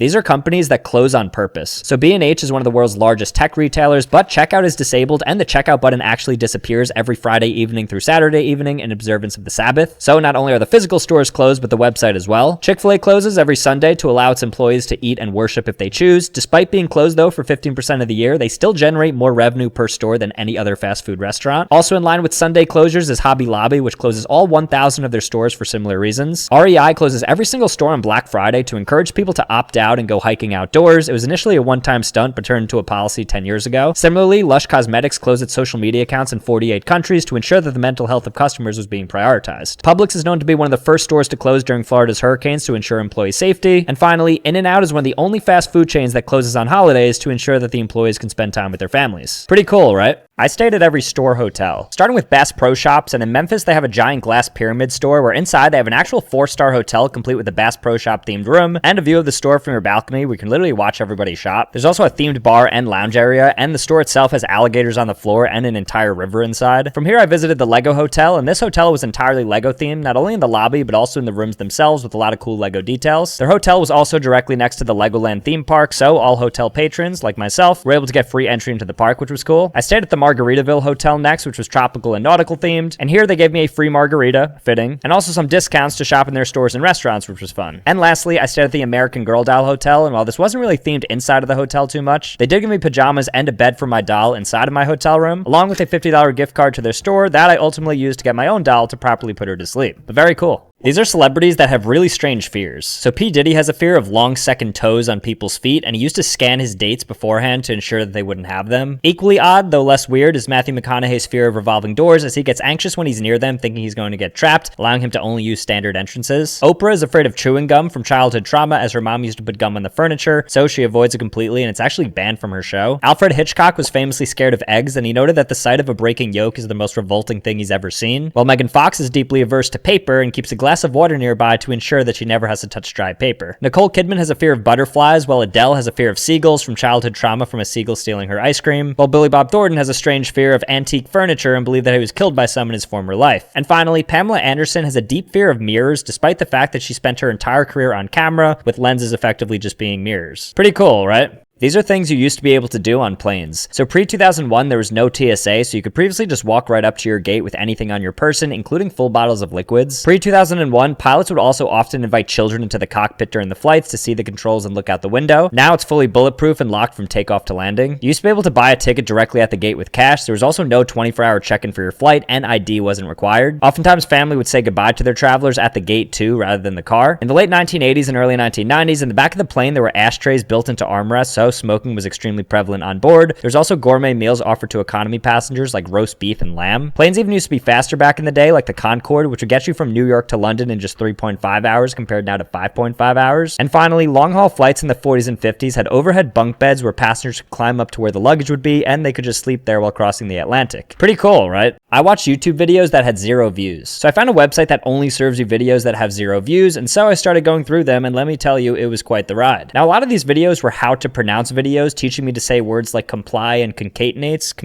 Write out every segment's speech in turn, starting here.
These are companies that close on purpose. So B&H is one of the world's largest tech retailers, but checkout is disabled and the checkout button actually disappears every Friday evening through Saturday evening in observance of the Sabbath. So not only are the physical stores closed, but the website as well. Chick-fil-A closes every Sunday to allow its employees to eat and worship if they choose. Despite being closed though for 15% of the year, they still generate more revenue per store than any other fast food restaurant. Also in line with Sunday closures is Hobby Lobby, which closes all 1,000 of their stores for similar reasons. REI closes every single store on Black Friday to encourage people to opt out and go hiking outdoors. It was initially a one-time stunt, but turned into a policy 10 years ago. Similarly, Lush Cosmetics closed its social media accounts in 48 countries to ensure that the mental health of customers was being prioritized. Publix is known to be one of the first stores to close during Florida's hurricanes to ensure employee safety. And finally, In-N-Out is one of the only fast food chains that closes on holidays to ensure that the employees can spend time with their families. Pretty cool, right? I stayed at every store hotel, starting with Bass Pro Shops, and in Memphis they have a giant glass pyramid store where inside they have an actual 4-star hotel complete with a Bass Pro Shop themed room and a view of the store from your balcony where you can literally watch everybody shop. There's also a themed bar and lounge area, and the store itself has alligators on the floor and an entire river inside. From here I visited the Lego Hotel, and this hotel was entirely Lego themed, not only in the lobby but also in the rooms themselves with a lot of cool Lego details. Their hotel was also directly next to the Legoland theme park, so all hotel patrons, like myself, were able to get free entry into the park, which was cool. I stayed at the Margaritaville Hotel next, which was tropical and nautical themed, and here they gave me a free margarita, fitting, and also some discounts to shop in their stores and restaurants, which was fun. And lastly, I stayed at the American Girl Doll Hotel, and while this wasn't really themed inside of the hotel too much, they did give me pajamas and a bed for my doll inside of my hotel room, along with a $50 gift card to their store that I ultimately used to get my own doll to properly put her to sleep. But very cool. These are celebrities that have really strange fears. So P. Diddy has a fear of long second toes on people's feet, and he used to scan his dates beforehand to ensure that they wouldn't have them. Equally odd, though less weird, is Matthew McConaughey's fear of revolving doors, as he gets anxious when he's near them, thinking he's going to get trapped, allowing him to only use standard entrances. Oprah is afraid of chewing gum from childhood trauma, as her mom used to put gum on the furniture, so she avoids it completely, and it's actually banned from her show. Alfred Hitchcock was famously scared of eggs, and he noted that the sight of a breaking yolk is the most revolting thing he's ever seen. While Megan Fox is deeply averse to paper and keeps a glass of water nearby to ensure that she never has to touch dry paper. Nicole Kidman has a fear of butterflies, while Adele has a fear of seagulls from childhood trauma from a seagull stealing her ice cream, while Billy Bob Thornton has a strange fear of antique furniture and believed that he was killed by some in his former life. And finally, Pamela Anderson has a deep fear of mirrors, despite the fact that she spent her entire career on camera, with lenses effectively just being mirrors. Pretty cool, right? These are things you used to be able to do on planes. So pre-2001, there was no TSA, so you could previously just walk right up to your gate with anything on your person, including full bottles of liquids. Pre-2001, pilots would also often invite children into the cockpit during the flights to see the controls and look out the window. Now it's fully bulletproof and locked from takeoff to landing. You used to be able to buy a ticket directly at the gate with cash. There was also no 24-hour check-in for your flight, and ID wasn't required. Oftentimes, family would say goodbye to their travelers at the gate too, rather than the car. In the late 1980s and early 1990s, in the back of the plane, there were ashtrays built into armrests, so smoking was extremely prevalent on board. There's also gourmet meals offered to economy passengers like roast beef and lamb. Planes even used to be faster back in the day, like the Concorde, which would get you from New York to London in just 3.5 hours compared now to 5.5 hours. And finally, long-haul flights in the 40s and 50s had overhead bunk beds where passengers could climb up to where the luggage would be, and they could just sleep there while crossing the Atlantic. Pretty cool, right? I watched YouTube videos that had 0 views. So I found a website that only serves you videos that have 0 views, and so I started going through them, and let me tell you, it was quite the ride. Now, a lot of these videos were how to pronounce videos, teaching me to say words like comply and concatenates.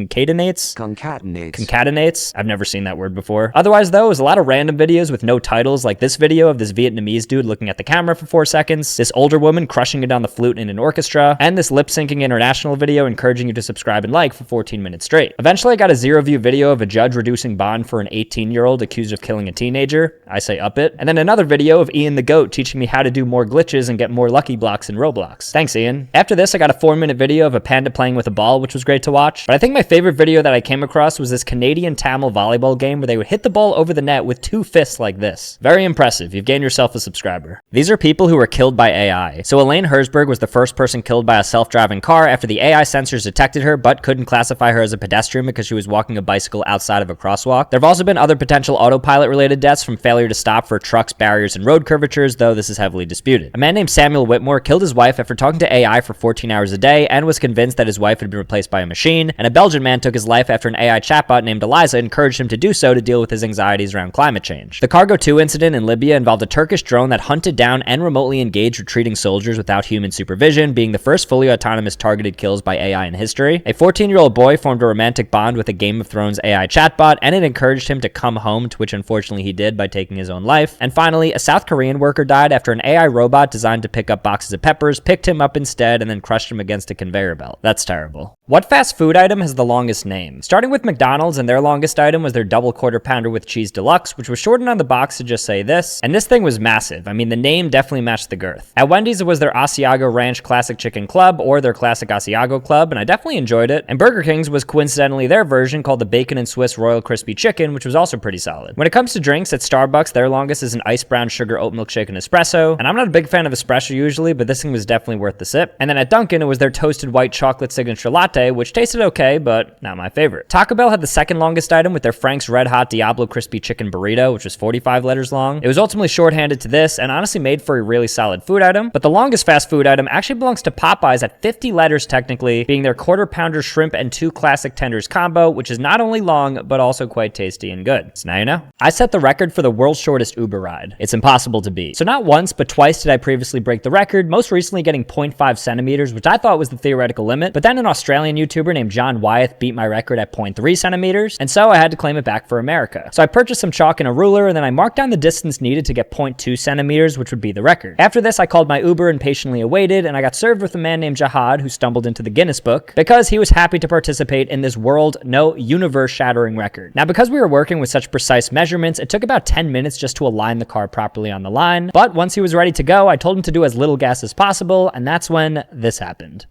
I've never seen that word before. Otherwise, though, it was a lot of random videos with no titles, like this video of this Vietnamese dude looking at the camera for 4 seconds, this older woman crushing it on the flute in an orchestra, and this lip-syncing international video encouraging you to subscribe and like for 14 minutes straight. Eventually, I got a 0-view video of a judge reducing bond for an 18-year-old accused of killing a teenager. I say up it. And then another video of Ian the Goat teaching me how to do more glitches and get more lucky blocks in Roblox. Thanks, Ian. After this, I got a 4-minute video of a panda playing with a ball, which was great to watch. But I think my favorite video that I came across was this Canadian Tamil volleyball game where they would hit the ball over the net with 2 fists like this. Very impressive. You've gained yourself a subscriber. These are people who were killed by AI. So Elaine Herzberg was the first person killed by a self-driving car after the AI sensors detected her, but couldn't classify her as a pedestrian because she was walking a bicycle outside of a crosswalk. There have also been other potential autopilot-related deaths from failure to stop for trucks, barriers, and road curvatures, though this is heavily disputed. A man named Samuel Whitmore killed his wife after talking to AI for 14 13 hours a day and was convinced that his wife had been replaced by a machine, and a Belgian man took his life after an AI chatbot named Eliza encouraged him to do so to deal with his anxieties around climate change. The Cargo 2 incident in Libya involved a Turkish drone that hunted down and remotely engaged retreating soldiers without human supervision, being the first fully autonomous targeted kills by AI in history. A 14-year-old boy formed a romantic bond with a Game of Thrones AI chatbot, and it encouraged him to come home, to which unfortunately he did by taking his own life. And finally, a South Korean worker died after an AI robot designed to pick up boxes of peppers picked him up instead and then crushed him against a conveyor belt. That's terrible. What fast food item has the longest name? Starting with McDonald's, and their longest item was their double quarter pounder with cheese deluxe, which was shortened on the box to just say this, and this thing was massive. I mean, the name definitely matched the girth. At Wendy's, it was their Asiago Ranch Classic Chicken Club, or their Classic Asiago Club, and I definitely enjoyed it. And Burger King's was coincidentally their version called the Bacon and Swiss Royal Crispy Chicken, which was also pretty solid. When it comes to drinks, at Starbucks, their longest is an ice brown sugar oat milkshake and espresso, and I'm not a big fan of espresso usually, but this thing was definitely worth the sip. And then at Dunkin', it was their toasted white chocolate signature latte, which tasted okay, but not my favorite. Taco Bell had the second longest item with their Frank's Red Hot Diablo Crispy Chicken Burrito, which was 45 letters long. It was ultimately shorthanded to this, and honestly made for a really solid food item, but the longest fast food item actually belongs to Popeyes at 50 letters technically, being their quarter pounder shrimp and 2 classic tenders combo, which is not only long, but also quite tasty and good. So now you know. I set the record for the world's shortest Uber ride. It's impossible to beat. So not once, but twice did I previously break the record, most recently getting 0.5 centimeters, which I thought was the theoretical limit, but then an Australian YouTuber named John Wyeth beat my record at 0.3 centimeters, and so I had to claim it back for America. So I purchased some chalk and a ruler, and then I marked down the distance needed to get 0.2 centimeters, which would be the record. After this, I called my Uber and patiently awaited, and I got served with a man named Jahad, who stumbled into the Guinness Book, because he was happy to participate in this universe-shattering record. Now, because we were working with such precise measurements, it took about 10 minutes just to align the car properly on the line, but once he was ready to go, I told him to do as little gas as possible, and that's when this happened.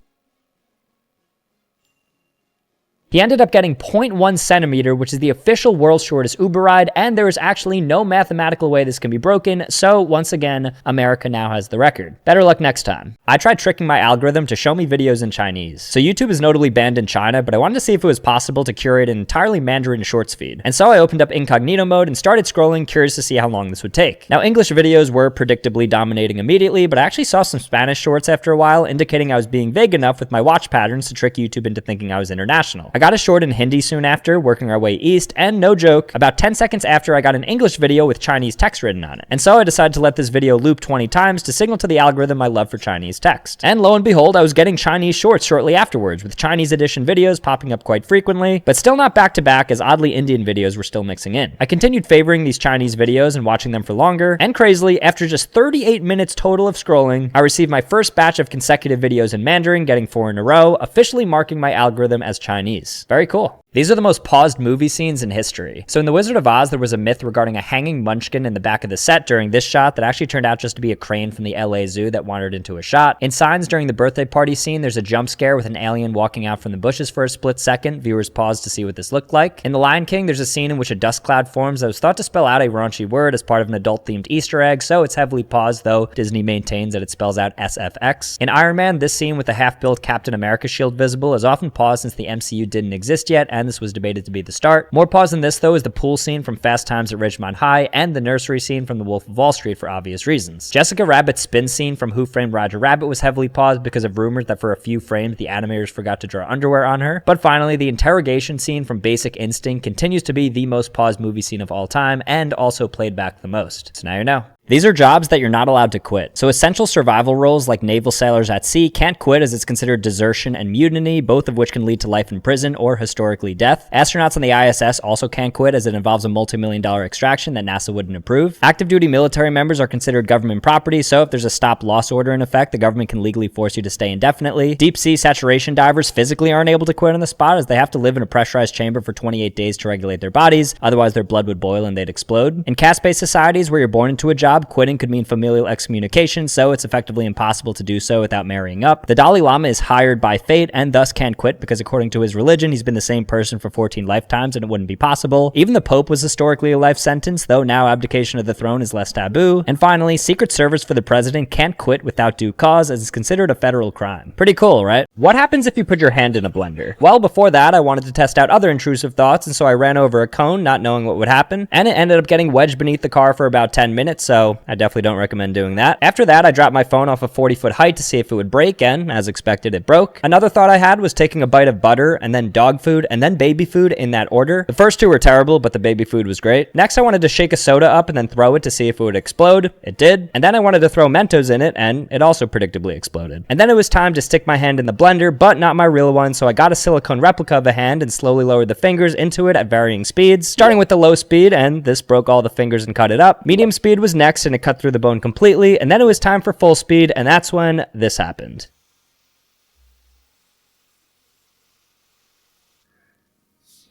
He ended up getting 0.1 centimeter, which is the official world's shortest Uber ride, and there is actually no mathematical way this can be broken, so once again, America now has the record. Better luck next time. I tried tricking my algorithm to show me videos in Chinese. So YouTube is notably banned in China, but I wanted to see if it was possible to curate an entirely Mandarin Shorts feed. And so I opened up incognito mode and started scrolling, curious to see how long this would take. Now, English videos were predictably dominating immediately, but I actually saw some Spanish shorts after a while, indicating I was being vague enough with my watch patterns to trick YouTube into thinking I was international. I got a short in Hindi soon after, working our way east, and no joke, about 10 seconds after I got an English video with Chinese text written on it. And so I decided to let this video loop 20 times to signal to the algorithm my love for Chinese text. And lo and behold, I was getting Chinese shorts shortly afterwards, with Chinese edition videos popping up quite frequently, but still not back to back, as oddly Indian videos were still mixing in. I continued favoring these Chinese videos and watching them for longer, and crazily, after just 38 minutes total of scrolling, I received my first batch of consecutive videos in Mandarin, getting 4 in a row, officially marking my algorithm as Chinese. Very cool. These are the most paused movie scenes in history. So in The Wizard of Oz, there was a myth regarding a hanging munchkin in the back of the set during this shot that actually turned out just to be a crane from the LA Zoo that wandered into a shot. In Signs, during the birthday party scene, there's a jump scare with an alien walking out from the bushes for a split second. Viewers paused to see what this looked like. In The Lion King, there's a scene in which a dust cloud forms that was thought to spell out a raunchy word as part of an adult-themed Easter egg, so it's heavily paused, though Disney maintains that it spells out SFX. In Iron Man, this scene with the half-built Captain America shield visible is often paused since the MCU didn't exist yet, and this was debated to be the start. More pause than this, though, is the pool scene from Fast Times at Ridgemont High and the nursery scene from The Wolf of Wall Street for obvious reasons. Jessica Rabbit's spin scene from Who Framed Roger Rabbit was heavily paused because of rumors that for a few frames the animators forgot to draw underwear on her. But finally, the interrogation scene from Basic Instinct continues to be the most paused movie scene of all time and also played back the most. So now you know. These are jobs that you're not allowed to quit. So essential survival roles like naval sailors at sea can't quit, as it's considered desertion and mutiny, both of which can lead to life in prison or historically death. Astronauts on the ISS also can't quit, as it involves a multi-million-dollar extraction that NASA wouldn't approve. Active duty military members are considered government property, so if there's a stop-loss order in effect, the government can legally force you to stay indefinitely. Deep sea saturation divers physically aren't able to quit on the spot, as they have to live in a pressurized chamber for 28 days to regulate their bodies, otherwise their blood would boil and they'd explode. In caste-based societies where you're born into a job, quitting could mean familial excommunication, so it's effectively impossible to do so without marrying up. The Dalai Lama is hired by fate and thus can't quit because according to his religion, he's been the same person for 14 lifetimes and it wouldn't be possible. Even the Pope was historically a life sentence, though now abdication of the throne is less taboo. And finally, Secret Service for the president can't quit without due cause, as it's considered a federal crime. Pretty cool, right? What happens if you put your hand in a blender? Well, before that, I wanted to test out other intrusive thoughts, and so I ran over a cone, not knowing what would happen, and it ended up getting wedged beneath the car for about 10 minutes, so so I definitely don't recommend doing that. After that, I dropped my phone off a 40-foot height to see if it would break, and as expected, it broke. Another thought I had was taking a bite of butter, and then dog food, and then baby food in that order. The first two were terrible, but the baby food was great. Next, I wanted to shake a soda up and then throw it to see if it would explode. It did. And then I wanted to throw Mentos in it, and it also predictably exploded. And then it was time to stick my hand in the blender, but not my real one, so I got a silicone replica of a hand and slowly lowered the fingers into it at varying speeds, starting with the low speed, and this broke all the fingers and cut it up. Medium speed was next, and it cut through the bone completely, and then it was time for full speed, and that's when this happened.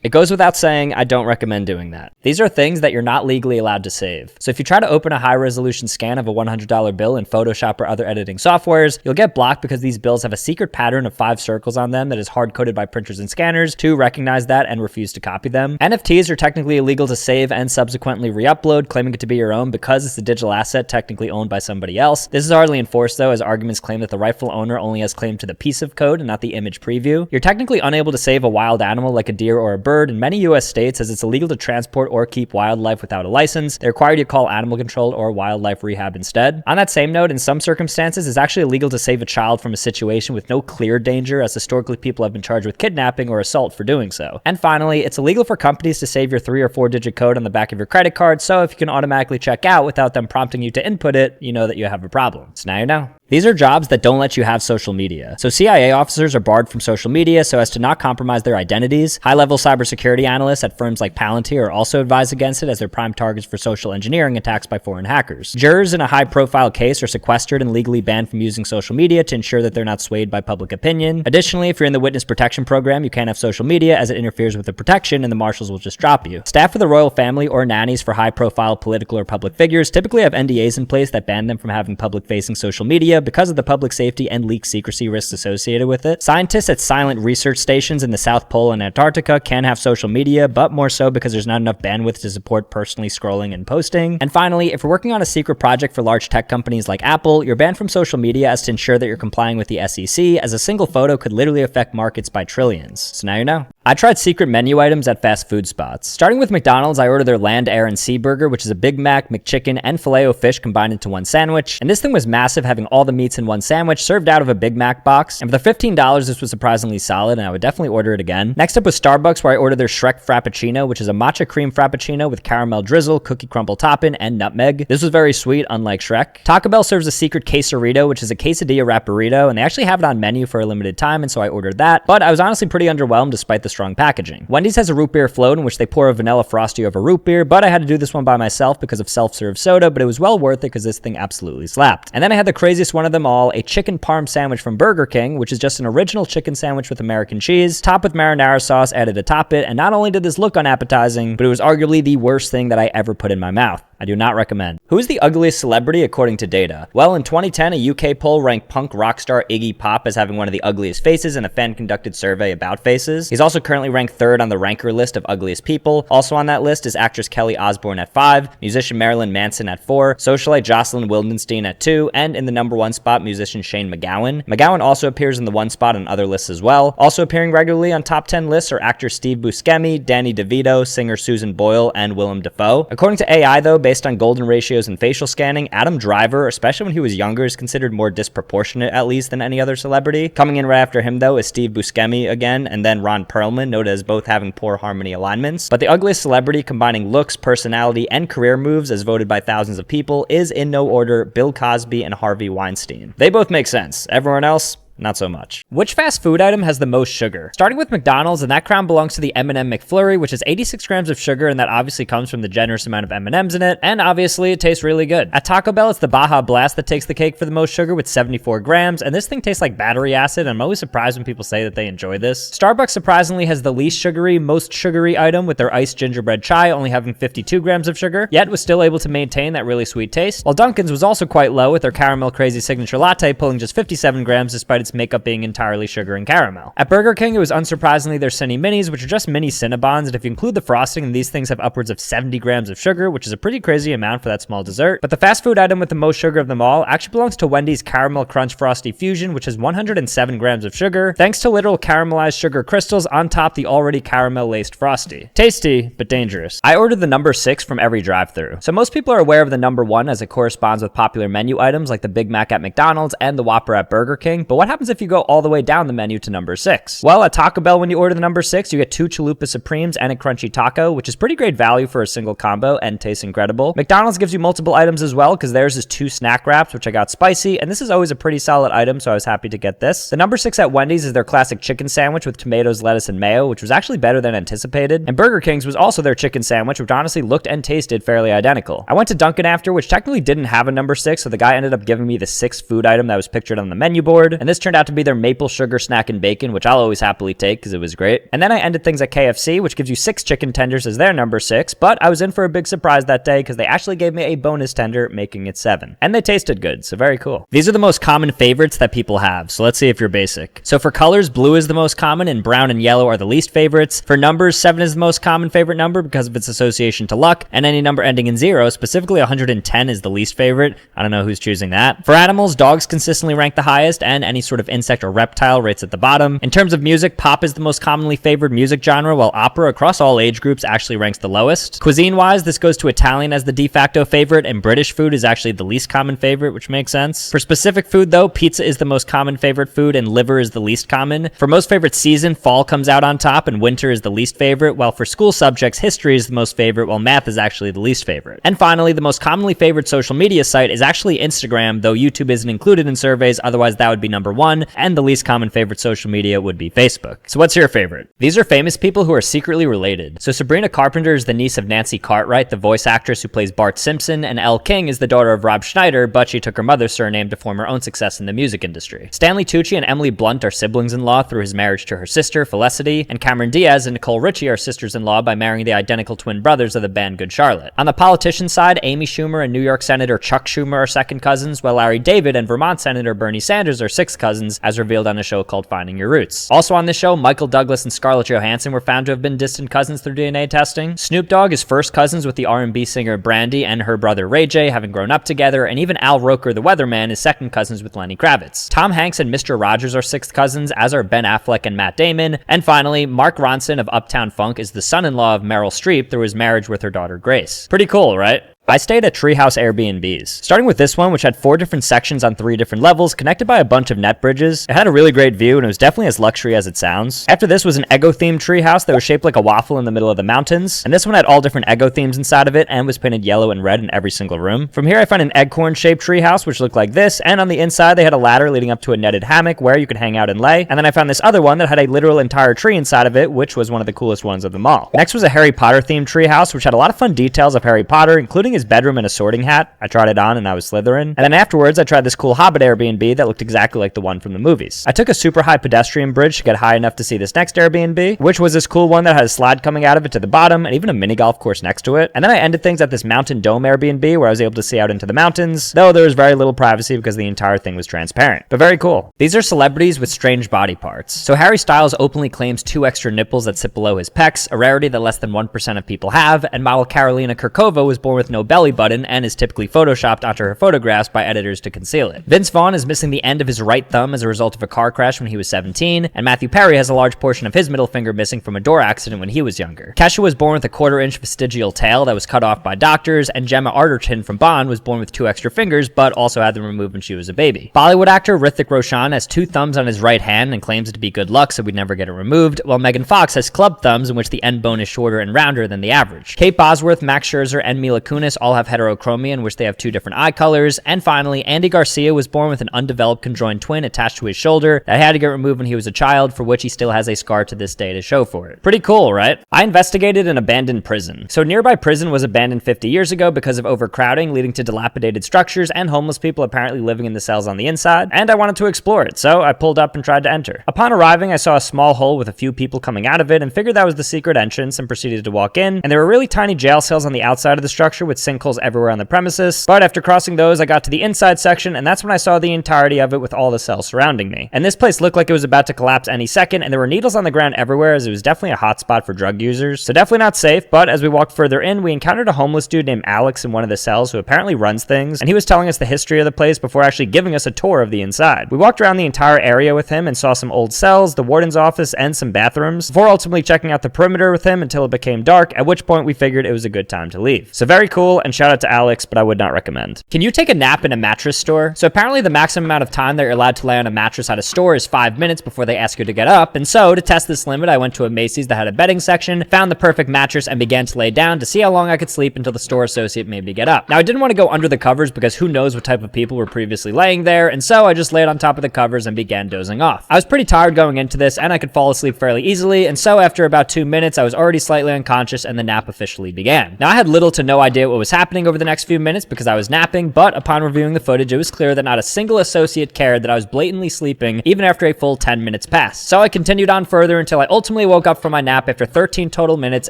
It goes without saying, I don't recommend doing that. These are things that you're not legally allowed to save. So if you try to open a high-resolution scan of a $100 bill in Photoshop or other editing softwares, you'll get blocked because these bills have a secret pattern of 5 circles on them that is hard-coded by printers and scanners to recognize that and refuse to copy them. NFTs are technically illegal to save and subsequently re-upload, claiming it to be your own because it's a digital asset technically owned by somebody else. This is hardly enforced though, as arguments claim that the rightful owner only has claim to the piece of code and not the image preview. You're technically unable to save a wild animal like a deer or a bird in many US states, as it's illegal to transport or keep wildlife without a license. They require you to call animal control or wildlife rehab instead. On that same note, in some circumstances, it's actually illegal to save a child from a situation with no clear danger, as historically people have been charged with kidnapping or assault for doing so. And finally, it's illegal for companies to save your 3 or 4 digit code on the back of your credit card, so if you can automatically check out without them prompting you to input it, you know that you have a problem. So now you know. These are jobs that don't let you have social media. So CIA officers are barred from social media so as to not compromise their identities. High-level cybersecurity analysts at firms like Palantir are also advised against it, as they're prime targets for social engineering attacks by foreign hackers. Jurors in a high-profile case are sequestered and legally banned from using social media to ensure that they're not swayed by public opinion. Additionally, if you're in the witness protection program, you can't have social media as it interferes with the protection and the marshals will just drop you. Staff for the royal family or nannies for high-profile political or public figures typically have NDAs in place that ban them from having public-facing social media because of the public safety and leak secrecy risks associated with it. Scientists at silent research stations in the South Pole and Antarctica can have social media, but more so because there's not enough bandwidth to support personally scrolling and posting. And finally, if you're working on a secret project for large tech companies like Apple, you're banned from social media as to ensure that you're complying with the SEC, as a single photo could literally affect markets by trillions. So now you know. I tried secret menu items at fast food spots. Starting with McDonald's, I ordered their Land, Air, and Sea burger, which is a Big Mac, McChicken, and Filet-O-Fish combined into one sandwich. And this thing was massive, having all the meats in one sandwich served out of a Big Mac box. And for the $15, this was surprisingly solid, and I would definitely order it again. Next up was Starbucks, where I ordered their Shrek Frappuccino, which is a matcha cream Frappuccino with caramel drizzle, cookie crumble topping, and nutmeg. This was very sweet, unlike Shrek. Taco Bell serves a secret quesarito, which is a quesadilla wrap burrito, and they actually have it on menu for a limited time, and so I ordered that. But I was honestly pretty underwhelmed despite the strong packaging. Wendy's has a root beer float in which they pour a vanilla frosty over root beer, but I had to do this one by myself because of self-serve soda, but it was well worth it because this thing absolutely slapped. And then I had the craziest one of them all, a chicken parm sandwich from Burger King, which is just an original chicken sandwich with American cheese, topped with marinara sauce added atop it, and not only did this look unappetizing, but it was arguably the worst thing that I ever put in my mouth. I do not recommend. Who is the ugliest celebrity according to data? Well, in 2010, a UK poll ranked punk rock star Iggy Pop as having one of the ugliest faces in a fan-conducted survey about faces. He's also currently ranked 3rd on the ranker list of ugliest people. Also on that list is actress Kelly Osbourne at 5, musician Marilyn Manson at 4, socialite Jocelyn Wildenstein at 2, and in the number 1 spot, musician Shane McGowan. McGowan also appears in the 1 spot on other lists as well. Also appearing regularly on top 10 lists are actor Steve Buscemi, Danny DeVito, singer Susan Boyle, and Willem Dafoe. According to AI though, based on golden ratios and facial scanning, Adam Driver, especially when he was younger, is considered more disproportionate at least than any other celebrity. Coming in right after him though is Steve Buscemi again, and then Ron Perlman, noted as both having poor harmony alignments. But the ugliest celebrity combining looks, personality, and career moves as voted by thousands of people is, in no order, Bill Cosby and Harvey Weinstein. They both make sense. Everyone else, not so much. Which fast food item has the most sugar? Starting with McDonald's, and that crown belongs to the M&M McFlurry, which is 86 grams of sugar, and that obviously comes from the generous amount of M&Ms in it, and obviously it tastes really good. At Taco Bell, it's the Baja Blast that takes the cake for the most sugar with 74 grams, and this thing tastes like battery acid. I'm always surprised when people say that they enjoy this. Starbucks surprisingly has the least sugary, most sugary item with their iced gingerbread chai only having 52 grams of sugar, yet was still able to maintain that really sweet taste, while Dunkin's was also quite low with their caramel crazy signature latte pulling just 57 grams despite its makeup being entirely sugar and caramel. At Burger King, it was unsurprisingly their Cinni Minis, which are just mini Cinnabons, and if you include the frosting, then these things have upwards of 70 grams of sugar, which is a pretty crazy amount for that small dessert. But the fast food item with the most sugar of them all actually belongs to Wendy's Caramel Crunch Frosty Fusion, which has 107 grams of sugar, thanks to literal caramelized sugar crystals on top the already caramel-laced Frosty. Tasty, but dangerous. I ordered the number 6 from every drive-thru. So most people are aware of the number 1 as it corresponds with popular menu items like the Big Mac at McDonald's and the Whopper at Burger King, but what happens if you go all the way down the menu to number 6? Well, at Taco Bell, when you order the number 6, you get 2 Chalupa Supremes and a crunchy taco, which is pretty great value for a single combo and tastes incredible. McDonald's gives you multiple items as well, because theirs is 2 snack wraps, which I got spicy, and this is always a pretty solid item, so I was happy to get this. The number 6 at Wendy's is their classic chicken sandwich with tomatoes, lettuce, and mayo, which was actually better than anticipated, and Burger King's was also their chicken sandwich, which honestly looked and tasted fairly identical. I went to Dunkin' after, which technically didn't have a number 6, so the guy ended up giving me the 6th food item that was pictured on the menu board, and this turned out to be their maple sugar snack and bacon, which I'll always happily take because it was great. And then I ended things at KFC, which gives you 6 chicken tenders as their number 6, but I was in for a big surprise that day because they actually gave me a bonus tender, making it 7. And they tasted good, so very cool. These are the most common favorites that people have, so let's see if you're basic. So for colors, blue is the most common and brown and yellow are the least favorites. For numbers, 7 is the most common favorite number because of its association to luck, and any number ending in 0, specifically 110, is the least favorite. I don't know who's choosing that. For animals, dogs consistently rank the highest, and any sort of insect or reptile rates at the bottom. In terms of music, pop is the most commonly favored music genre, while opera across all age groups actually ranks the lowest. Cuisine-wise, this goes to Italian as the de facto favorite, and British food is actually the least common favorite, which makes sense. For specific food, though, pizza is the most common favorite food, and liver is the least common. For most favorite season, fall comes out on top, and winter is the least favorite, while for school subjects, history is the most favorite, while math is actually the least favorite. And finally, the most commonly favored social media site is actually Instagram, though YouTube isn't included in surveys, otherwise that would be number 1, and the least common favorite social media would be Facebook. So what's your favorite? These are famous people who are secretly related. So Sabrina Carpenter is the niece of Nancy Cartwright, the voice actress who plays Bart Simpson, and Elle King is the daughter of Rob Schneider, but she took her mother's surname to form her own success in the music industry. Stanley Tucci and Emily Blunt are siblings-in-law through his marriage to her sister, Felicity, and Cameron Diaz and Nicole Richie are sisters-in-law by marrying the identical twin brothers of the band Good Charlotte. On the politician side, Amy Schumer and New York Senator Chuck Schumer are second cousins, while Larry David and Vermont Senator Bernie Sanders are sixth cousins, as revealed on a show called Finding Your Roots. Also on this show, Michael Douglas and Scarlett Johansson were found to have been distant cousins through DNA testing. Snoop Dogg is first cousins with the R&B singer Brandy and her brother Ray J, having grown up together, and even Al Roker, the weatherman, is second cousins with Lenny Kravitz. Tom Hanks and Mr. Rogers are sixth cousins, as are Ben Affleck and Matt Damon. And finally, Mark Ronson of Uptown Funk is the son-in-law of Meryl Streep through his marriage with her daughter Grace. Pretty cool, right? I stayed at Treehouse Airbnbs, starting with this one, which had 4 different sections on 3 different levels, connected by a bunch of net bridges. It had a really great view, and it was definitely as luxury as it sounds. After this was an Eggo-themed treehouse that was shaped like a waffle in the middle of the mountains, and this one had all different Eggo themes inside of it, and was painted yellow and red in every single room. From here, I found an Egghorn-shaped treehouse, which looked like this, and on the inside, they had a ladder leading up to a netted hammock where you could hang out and lay, and then I found this other one that had a literal entire tree inside of it, which was one of the coolest ones of them all. Next was a Harry Potter-themed treehouse, which had a lot of fun details of Harry Potter, including his bedroom and a sorting hat. I tried it on and I was Slytherin. And then afterwards, I tried this cool Hobbit Airbnb that looked exactly like the one from the movies. I took a super high pedestrian bridge to get high enough to see this next Airbnb, which was this cool one that had a slide coming out of it to the bottom and even a mini golf course next to it. And then I ended things at this mountain dome Airbnb where I was able to see out into the mountains, though there was very little privacy because the entire thing was transparent. But very cool. These are celebrities with strange body parts. So Harry Styles openly claims 2 extra nipples that sit below his pecs, a rarity that less than 1% of people have, and model Karolina Kurkova was born with no belly button and is typically photoshopped onto her photographs by editors to conceal it. Vince Vaughn is missing the end of his right thumb as a result of a car crash when he was 17, and Matthew Perry has a large portion of his middle finger missing from a door accident when he was younger. Kesha was born with a 1/4-inch vestigial tail that was cut off by doctors, and Gemma Arterton from Bond was born with 2 extra fingers, but also had them removed when she was a baby. Bollywood actor Hrithik Roshan has 2 thumbs on his right hand and claims it to be good luck so we'd never get it removed, while Megan Fox has club thumbs in which the end bone is shorter and rounder than the average. Kate Bosworth, Max Scherzer, and Mila Kunis all have heterochromia in which they have 2 different eye colors. And finally, Andy Garcia was born with an undeveloped conjoined twin attached to his shoulder that had to get removed when he was a child, for which he still has a scar to this day to show for it. Pretty cool, right? I investigated an abandoned prison. So nearby prison was abandoned 50 years ago because of overcrowding, leading to dilapidated structures and homeless people apparently living in the cells on the inside, and I wanted to explore it, so I pulled up and tried to enter. Upon arriving, I saw a small hole with a few people coming out of it and figured that was the secret entrance and proceeded to walk in, and there were really tiny jail cells on the outside of the structure with sinkholes everywhere on the premises. But after crossing those, I got to the inside section, and that's when I saw the entirety of it with all the cells surrounding me. And this place looked like it was about to collapse any second, and there were needles on the ground everywhere, as it was definitely a hotspot for drug users. So definitely not safe. But as we walked further in, we encountered a homeless dude named Alex in one of the cells who apparently runs things, and he was telling us the history of the place before actually giving us a tour of the inside. We walked around the entire area with him and saw some old cells, the warden's office, and some bathrooms, before ultimately checking out the perimeter with him until it became dark, at which point we figured it was a good time to leave. So very cool, and shout out to Alex, but I would not recommend. Can you take a nap in a mattress store? So apparently the maximum amount of time that you're allowed to lay on a mattress at a store is 5 minutes before they ask you to get up, and so to test this limit, I went to a Macy's that had a bedding section, found the perfect mattress, and began to lay down to see how long I could sleep until the store associate made me get up. Now I didn't want to go under the covers because who knows what type of people were previously laying there, and so I just laid on top of the covers and began dozing off. I was pretty tired going into this, and I could fall asleep fairly easily, and so after about 2 minutes, I was already slightly unconscious and the nap officially began. Now I had little to no idea what was happening over the next few minutes because I was napping, but upon reviewing the footage, it was clear that not a single associate cared that I was blatantly sleeping even after a full 10 minutes passed. So I continued on further until I ultimately woke up from my nap after 13 total minutes,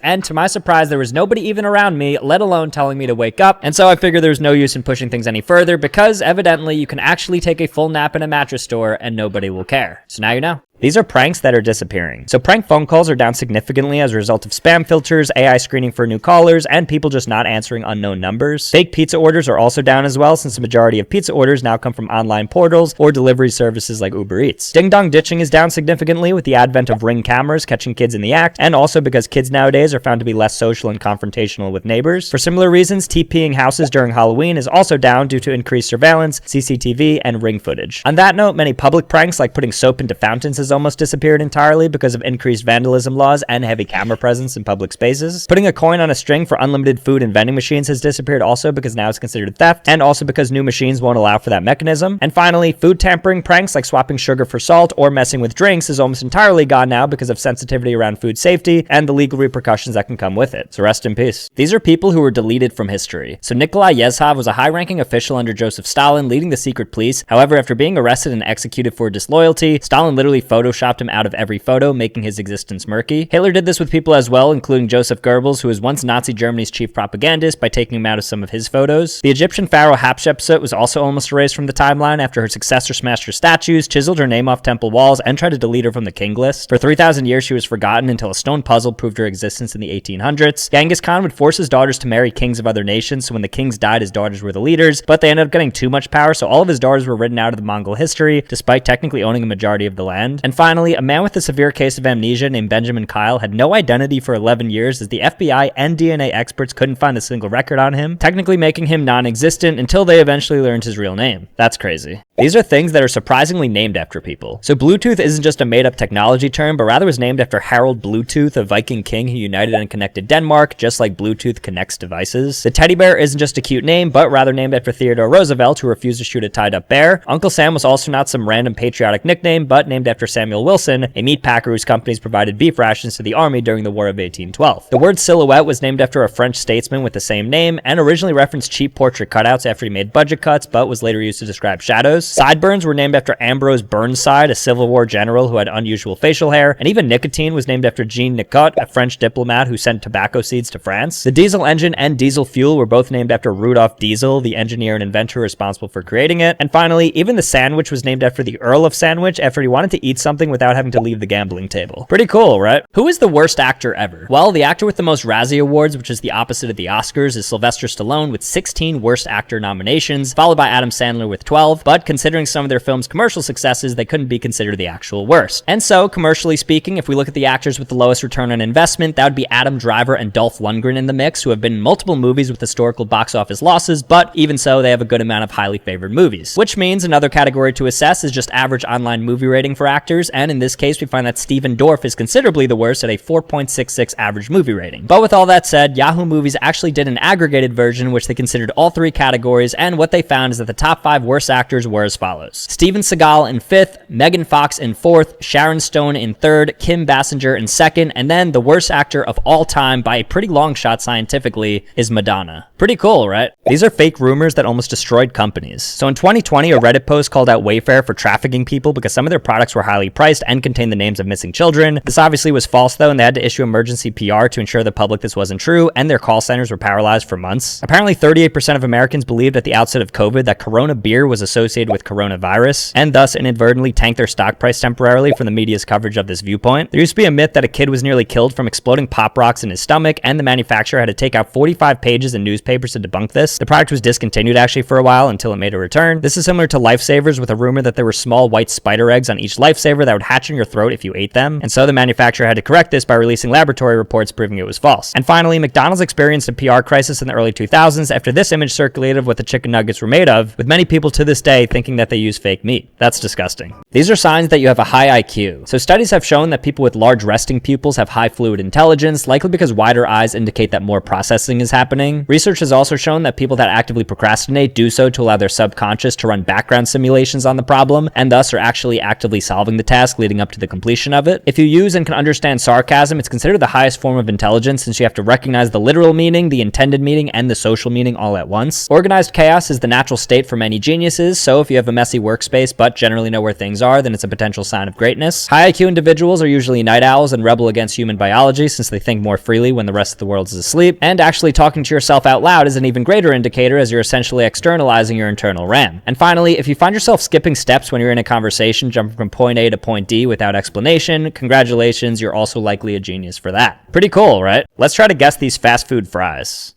and to my surprise, there was nobody even around me, let alone telling me to wake up, and so I figured there was no use in pushing things any further because evidently you can actually take a full nap in a mattress store and nobody will care. So now you know. These are pranks that are disappearing. So prank phone calls are down significantly as a result of spam filters, AI screening for new callers, and people just not answering unknown numbers. Fake pizza orders are also down as well, since the majority of pizza orders now come from online portals or delivery services like Uber Eats. Ding-dong ditching is down significantly with the advent of Ring cameras catching kids in the act, and also because kids nowadays are found to be less social and confrontational with neighbors. For similar reasons, TPing houses during Halloween is also down due to increased surveillance, CCTV, and Ring footage. On that note, many public pranks like putting soap into fountains has almost disappeared entirely because of increased vandalism laws and heavy camera presence in public spaces. Putting a coin on a string for unlimited food and vending machines has disappeared also because now it's considered theft, and also because new machines won't allow for that mechanism. And finally, food tampering pranks like swapping sugar for salt or messing with drinks is almost entirely gone now because of sensitivity around food safety and the legal repercussions that can come with it. So rest in peace. These are people who were deleted from history. So Nikolai Yezhov was a high-ranking official under Joseph Stalin leading the secret police. However, after being arrested and executed for disloyalty, Stalin literally photoshopped him out of every photo, making his existence murky. Hitler did this with people as well, including Joseph Goebbels, who was once Nazi Germany's chief propagandist, by taking him out of some of his photos. The Egyptian pharaoh Hatshepsut was also almost erased from the timeline after her successor smashed her statues, chiseled her name off temple walls, and tried to delete her from the king list. For 3,000 years, she was forgotten until a stone puzzle proved her existence in the 1800s. Genghis Khan would force his daughters to marry kings of other nations, so when the kings died, his daughters were the leaders, but they ended up getting too much power, so all of his daughters were written out of the Mongol history, despite technically owning a majority of the land. And finally, a man with a severe case of amnesia named Benjamin Kyle had no identity for 11 years as the FBI and DNA experts couldn't find a single record on him, technically making him non-existent until they eventually learned his real name. That's crazy. These are things that are surprisingly named after people. So Bluetooth isn't just a made-up technology term, but rather was named after Harold Bluetooth, a Viking king who united and connected Denmark, just like Bluetooth connects devices. The teddy bear isn't just a cute name, but rather named after Theodore Roosevelt, who refused to shoot a tied-up bear. Uncle Sam was also not some random patriotic nickname, but named after Samuel Wilson, a meat packer whose companies provided beef rations to the army during the War of 1812. The word silhouette was named after a French statesman with the same name, and originally referenced cheap portrait cutouts after he made budget cuts, but was later used to describe shadows. Sideburns were named after Ambrose Burnside, a Civil War general who had unusual facial hair, and even nicotine was named after Jean Nicot, a French diplomat who sent tobacco seeds to France. The diesel engine and diesel fuel were both named after Rudolf Diesel, the engineer and inventor responsible for creating it. And finally, even the sandwich was named after the Earl of Sandwich after he wanted to eat something without having to leave the gambling table. Pretty cool, right? Who is the worst actor ever? Well, the actor with the most Razzie Awards, which is the opposite of the Oscars, is Sylvester Stallone with 16 Worst Actor nominations, followed by Adam Sandler with 12, but considering some of their films' commercial successes, they couldn't be considered the actual worst. And so, commercially speaking, if we look at the actors with the lowest return on investment, that would be Adam Driver and Dolph Lundgren in the mix, who have been in multiple movies with historical box office losses, but even so, they have a good amount of highly favored movies. Which means another category to assess is just average online movie rating for actors, and in this case, we find that Steven Dorff is considerably the worst at a 4.66 average movie rating. But with all that said, Yahoo Movies actually did an aggregated version which they considered all three categories, and what they found is that the top 5 worst actors were as follows: Steven Seagal in 5th, Megan Fox in 4th, Sharon Stone in 3rd, Kim Basinger in 2nd, and then the worst actor of all time by a pretty long shot scientifically is Madonna. Pretty cool, right? These are fake rumors that almost destroyed companies. So in 2020, a Reddit post called out Wayfair for trafficking people because some of their products were highly priced and contained the names of missing children. This obviously was false though, and they had to issue emergency PR to ensure the public this wasn't true, and their call centers were paralyzed for months. Apparently 38% of Americans believed at the outset of COVID that Corona beer was associated with coronavirus, and thus inadvertently tanked their stock price temporarily from the media's coverage of this viewpoint. There used to be a myth that a kid was nearly killed from exploding pop rocks in his stomach, and the manufacturer had to take out 45 pages in newspapers to debunk this. The product was discontinued actually for a while until it made a return. This is similar to lifesavers, with a rumor that there were small white spider eggs on each lifesaver that would hatch in your throat if you ate them, and so the manufacturer had to correct this by releasing laboratory reports proving it was false. And finally, McDonald's experienced a PR crisis in the early 2000s after this image circulated of what the chicken nuggets were made of, with many people to this day thinking that they use fake meat. That's disgusting. These are signs that you have a high IQ. So studies have shown that people with large resting pupils have high fluid intelligence, likely because wider eyes indicate that more processing is happening. Research has also shown that people that actively procrastinate do so to allow their subconscious to run background simulations on the problem, and thus are actually actively solving the task leading up to the completion of it. If you use and can understand sarcasm, it's considered the highest form of intelligence, since you have to recognize the literal meaning, the intended meaning, and the social meaning all at once. Organized chaos is the natural state for many geniuses, so if you have a messy workspace but generally know where things are, then it's a potential sign of greatness. High IQ individuals are usually night owls and rebel against human biology, since they think more freely when the rest of the world is asleep. And actually talking to yourself out loud is an even greater indicator, as you're essentially externalizing your internal RAM. And finally, if you find yourself skipping steps when you're in a conversation, jumping from point A to point D without explanation, congratulations, you're also likely a genius for that. Pretty cool, right? Let's try to guess these fast food fries.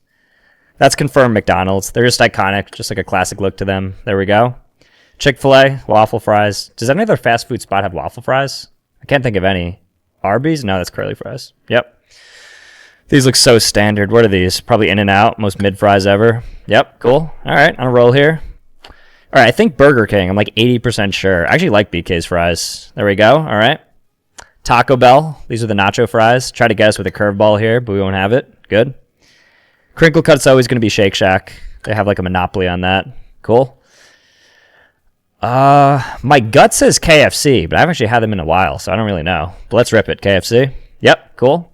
That's confirmed McDonald's. They're just iconic, just like a classic look to them. There we go. Chick-fil-A, waffle fries. Does any other fast food spot have waffle fries? I can't think of any. Arby's? No, that's curly fries. Yep. These look so standard. What are these? Probably In-N-Out, most mid fries ever. Yep, cool. All right, on a roll here. All right, I think Burger King. I'm like 80% sure. I actually like BK's fries. There we go. All right. Taco Bell. These are the nacho fries. Try to guess with a curveball here, but we won't have it. Good. Crinkle Cut's always going to be Shake Shack. They have like a monopoly on that. Cool. My gut says KFC, but I haven't actually had them in a while, so I don't really know. But let's rip it. KFC. Yep, cool.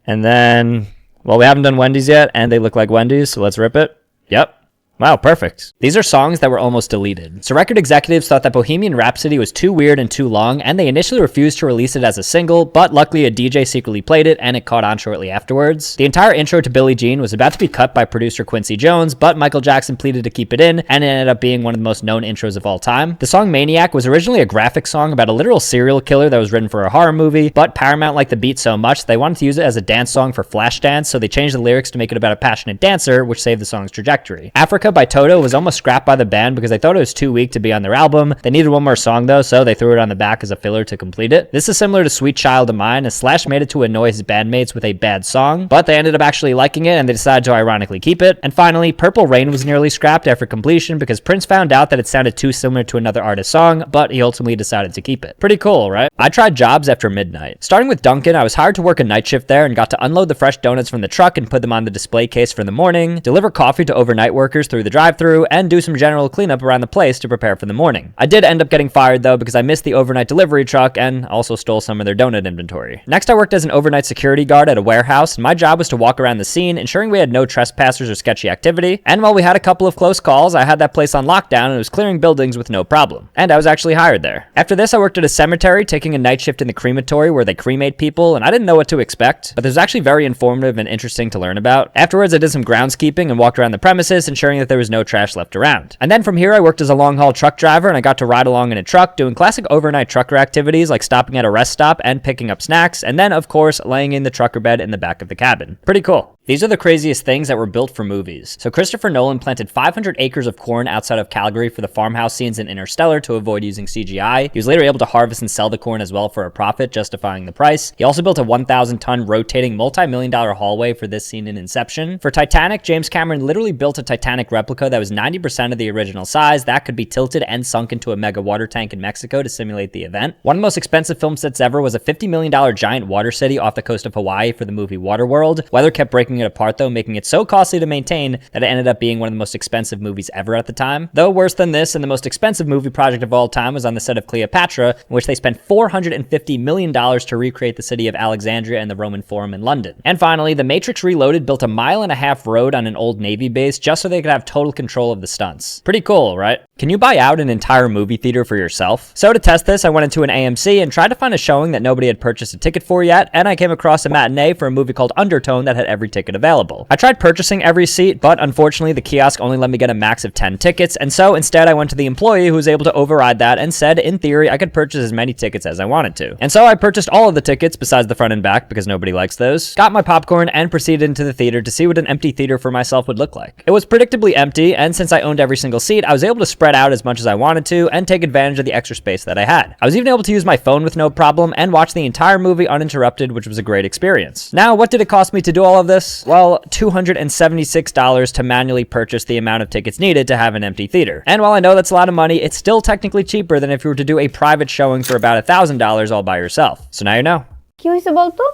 And then, well, we haven't done Wendy's yet, and they look like Wendy's, so let's rip it. Yep. Wow, perfect. These are songs that were almost deleted. So record executives thought that Bohemian Rhapsody was too weird and too long, and they initially refused to release it as a single, but luckily a DJ secretly played it, and it caught on shortly afterwards. The entire intro to Billie Jean was about to be cut by producer Quincy Jones, but Michael Jackson pleaded to keep it in, and it ended up being one of the most known intros of all time. The song Maniac was originally a graphic song about a literal serial killer that was written for a horror movie, but Paramount liked the beat so much they wanted to use it as a dance song for Flashdance, so they changed the lyrics to make it about a passionate dancer, which saved the song's trajectory. Africa by Toto was almost scrapped by the band because they thought it was too weak to be on their album. They needed one more song though, so they threw it on the back as a filler to complete it. This is similar to Sweet Child of Mine, as Slash made it to annoy his bandmates with a bad song, but they ended up actually liking it and they decided to ironically keep it. And finally, Purple Rain was nearly scrapped after completion because Prince found out that it sounded too similar to another artist's song, but he ultimately decided to keep it. Pretty cool, right? I tried jobs after midnight. Starting with Dunkin', I was hired to work a night shift there and got to unload the fresh donuts from the truck and put them on the display case for the morning, deliver coffee to overnight workers through the drive-thru, and do some general cleanup around the place to prepare for the morning. I did end up getting fired though because I missed the overnight delivery truck and also stole some of their donut inventory. Next, I worked as an overnight security guard at a warehouse, and my job was to walk around the scene, ensuring we had no trespassers or sketchy activity. And while we had a couple of close calls, I had that place on lockdown and it was clearing buildings with no problem. And I was actually hired there. After this, I worked at a cemetery, taking a night shift in the crematory where they cremate people, and I didn't know what to expect, but it was actually very informative and interesting to learn about. Afterwards, I did some groundskeeping and walked around the premises, ensuring that there was no trash left around. And then from here, I worked as a long-haul truck driver, and I got to ride along in a truck doing classic overnight trucker activities like stopping at a rest stop and picking up snacks, and then, of course, laying in the trucker bed in the back of the cabin. Pretty cool. These are the craziest things that were built for movies. So Christopher Nolan planted 500 acres of corn outside of Calgary for the farmhouse scenes in Interstellar to avoid using CGI. He was later able to harvest and sell the corn as well for a profit, justifying the price. He also built a 1,000-ton rotating multi-million-dollar hallway for this scene in Inception. For Titanic, James Cameron literally built a Titanic replica that was 90% of the original size that could be tilted and sunk into a mega water tank in Mexico to simulate the event. One of the most expensive film sets ever was a $50 million giant water city off the coast of Hawaii for the movie Waterworld. Weather kept breaking it apart though, making it so costly to maintain that it ended up being one of the most expensive movies ever at the time. Though worse than this, and the most expensive movie project of all time was on the set of Cleopatra, in which they spent $450 million to recreate the city of Alexandria and the Roman Forum in London. And finally, The Matrix Reloaded built a 1.5 mile road on an old Navy base just so they could have total control of the stunts. Pretty cool, right? Can you buy out an entire movie theater for yourself? So to test this, I went into an AMC and tried to find a showing that nobody had purchased a ticket for yet, and I came across a matinee for a movie called Undertone that had every ticket available. I tried purchasing every seat, but unfortunately the kiosk only let me get a max of 10 tickets, and so instead I went to the employee who was able to override that and said, in theory, I could purchase as many tickets as I wanted to. And so I purchased all of the tickets besides the front and back because nobody likes those, got my popcorn, and proceeded into the theater to see what an empty theater for myself would look like. It was predictably empty, and since I owned every single seat, I was able to spread out as much as I wanted to and take advantage of the extra space that I had. I was even able to use my phone with no problem and watch the entire movie uninterrupted, which was a great experience. Now, what did it cost me to do all of this? Well, $276 to manually purchase the amount of tickets needed to have an empty theater. And while I know that's a lot of money, it's still technically cheaper than if you were to do a private showing for about $1,000 all by yourself. So now you know. কি হইছে বলতো?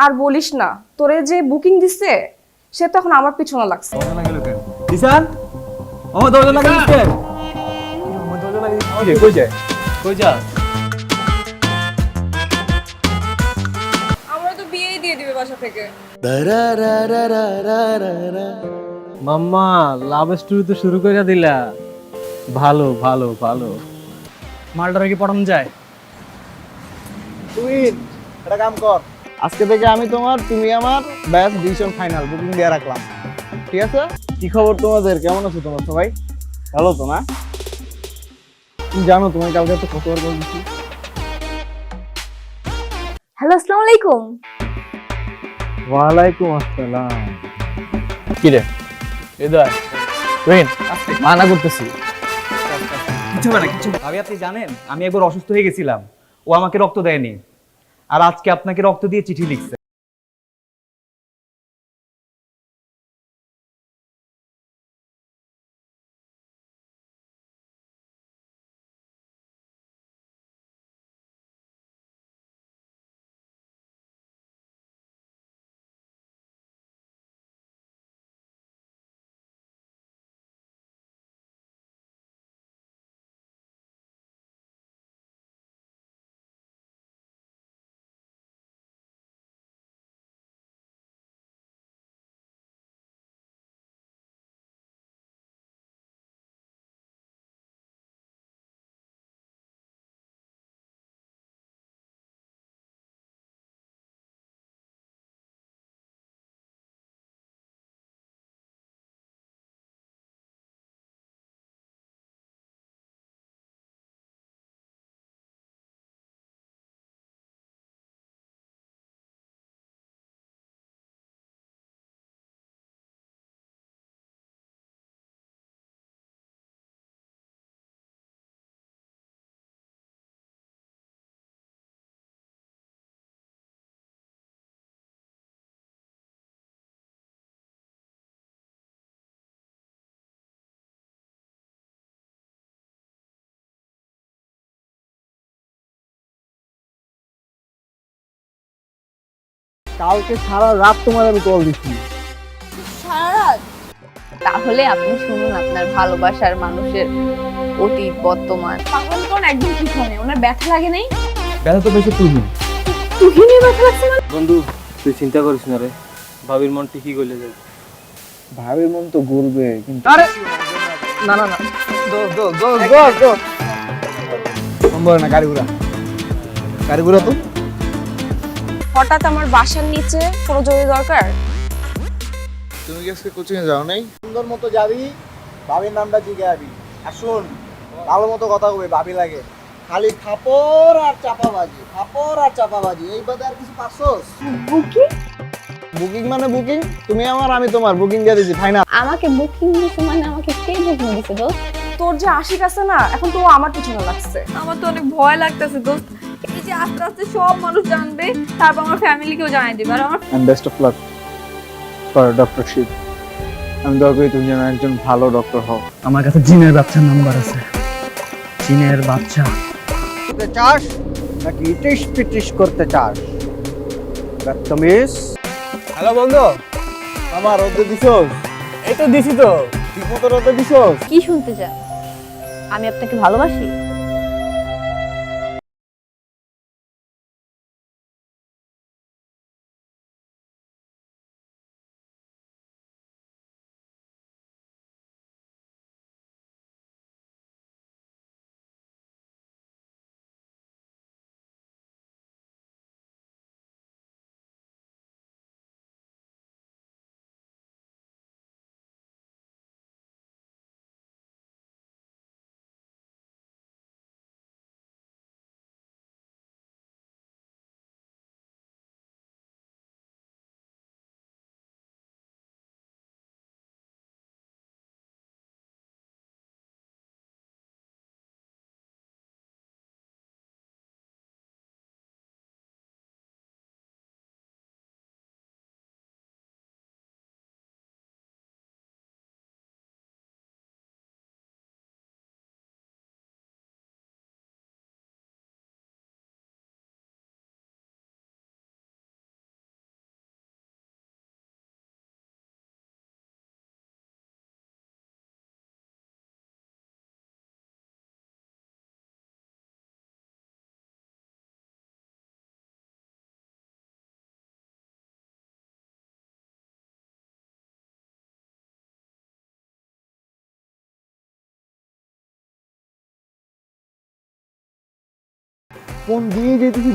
আর বলিস না, তোরে যে booking দিছে সে তো এখন আমার পিছনে লাগছে। দিশান ও দরজা লাগা দিছে দরজা লাগা দিছে কই যায় কই যা আমরা তো বিয়েই দিয়ে দিবে বাসা থেকে। মাম্মা লাভ স্টোরি তো শুরু করে দিলা ভালো ভালো ভালো মালটারে কি পড়ানো যায় তুই একটা কাম কর আজকে থেকে আমি তোমার তুমি আমার ব্যাস ডিসিশন ফাইনাল বুকিং দিয়ে রাখলাম ঠিক আছে কি খবর তোমাদের কেমন আছো তোমরা সবাই ভালো তো না তুমি জানো তোমায় কালকে তো খবর বলছি হ্যালো আসসালামু আলাইকুম। ওয়ালাইকুম আসসালাম কি রে হৃদয় তুই মানা করতেছি কিছু না কিছু ভাবি আপনি জানেন আমি একবার অসুস্থ হয়ে গেছিলাম ও আমাকে রক্ত দেয়নি আর আজকে আপনাকে রক্ত দিয়ে চিঠি লিখছে কালকে সারা রাত তোমার আমি কল দিচ্ছি সারা রাত? তাহলে আপনি শুনুন আপনার ভালোবাসার মানুষের অতীত বর্তমান। পাগল কোন একদম ঠিক হয় না, ওনার ব্যথা লাগে নাই? ব্যথা তো বেশি তুমি তুহিনে ব্যথা লাগছে না? বন্ধু তুই চিন্তা করিস না রে ভাবির মন ঠিকই গলে যাবে ভাবির মন তো গলবে কিন্তু আরে না না না দোস্ত সম্ভব না গাড়ি ঘুরা তো হঠাৎ আমার বাসার নিচে কোনো জরুরি দরকার? তুমি কি আজকে কোচিং এ যাও নাই সুন্দর মতো যাবি ভাবির নামটা জিজ্ঞাসা আর শুন ভালো মতো কথা কবে ভাবি লাগে খালি থাপড় আর চাপাবাজি এই বাদে আর কিছু পারছস বুকিং মানে বুকিং তুমি আমার আমি তোমার বুকিং দিয়ে দিছি ফাইনাল আমাকে বুকিং দিছে মানে আমাকে কে বুকিং দিছে দোস্ত? তোর যে আশিক আছে না এখন তো আমার পিছনে লাগছে। আমার তো অনেক ভয় লাগতেছে দোস্ত, এই যে আস্তে আস্তে সব মানুষ জানবে তারপর আমার ফ্যামিলিকেও জানাই দিবে আর আমার and best of luck for doctorship আমি দোয়া করি তুমি যেন একজন ভালো ডক্টর হও আমার কাছে জিনের বাচ্চার নাম্বার আছে জিনের বাচ্চা করতে চাস নাকি ইটিশ পিটিশ করতে চাস বদতমিজ হ্যালো বন্ধু আমার রোদে দিছস? এই তো দিছি তো। ঠিক মতো রোদে দিছস? কি শুনতে চান? আমি আপনাকে ভালোবাসি? ফোন দিয়ে যেতেছি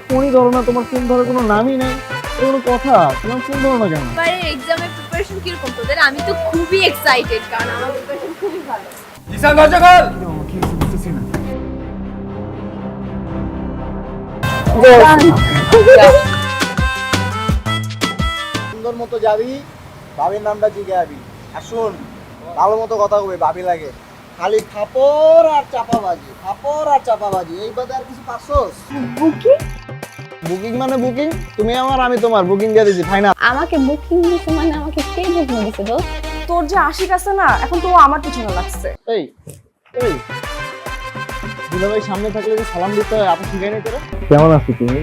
ফোনই ধরো না, তোমার ফোন ধরার কোনো নামই নাই, কোনো কথা, তোমার ফোন ধরো না কেন? এবারে এক্সামের প্রিপারেশন কিরকম তোদের? আমি তো খুবই এক্সাইটেড, কারণ আমার প্রিপারেশন খুবই ভালো। ঈশান দরজা খোল। কি বুঝতেছি না। সুন্দর মতো যাবি, ভাবির নামটা জিজ্ঞাবি। আর শোন, ভালো মতো কথা কবে, ভাবি লাগে। খালি থাপড় আর চাপাবাজি, থাপড় আর চাপাবাজি, এই বাদে আর কিছু পারছোস? বুকিং? বুকিং মানে বুকিং, তুমি আমার আমি তোমার, বুকিং দিয়ে দিছি, ফাইনাল। আমাকে বুকিং দিছে মানে আমাকে কে বুকিং দিছে দোস্ত? তোর যে আশিক আছে না, এখন তো আমার পিছনে লাগছে। এই এই দুলাভাই সামনে থাকলে যে সালাম দিতে হয়, আপনি শিখাই নাই তোরা? কেমন আছো তুমি?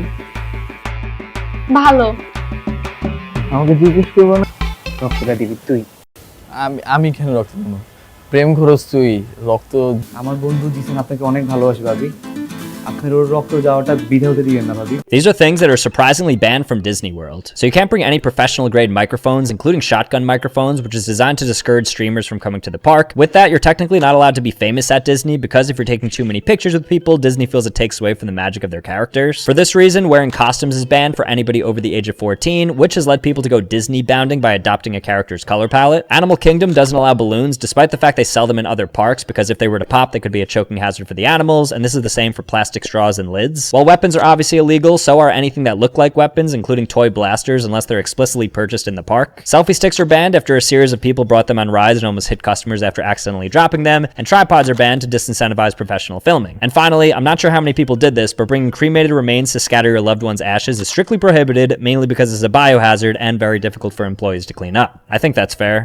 ভালো। আমাকে জিজ্ঞেস করবো না, রক্তটা দিবি তুই। আমি কেন রক্ত দেব? প্রেম খরচ তুই, রক্ত। আমার বন্ধু জিসান আপনাকে অনেক ভালোবাসে ভাবি। আপনার ওর রক্ত যাওয়াটা বিধে হতে দিবেন না ভাবি। These are things that are surprisingly banned from Disney World. So you can't bring any professional grade microphones, including shotgun microphones, which is designed to discourage streamers from coming to the park. With that, you're technically not allowed to be famous at Disney because if you're taking too many pictures with people, Disney feels it takes away from the magic of their characters. For this reason, wearing costumes is banned for anybody over the age of 14, which has led people to go Disney bounding by adopting a character's color palette. Animal Kingdom doesn't allow balloons, despite the fact they sell them in other parks, because if they were to pop, they could be a choking hazard for the animals, and this is the same for plastic straws and lids. While weapons are obviously illegal, so are anything that look like weapons, including toy blasters, unless they're explicitly purchased in the park. Selfie sticks are banned after a series of people brought them on rides and almost hit customers after accidentally dropping them, and tripods are banned to disincentivize professional filming. And finally, I'm not sure how many people did this, but bringing cremated remains to scatter your loved one's ashes is strictly prohibited, mainly because it's a biohazard and very difficult for employees to clean up. I think that's fair.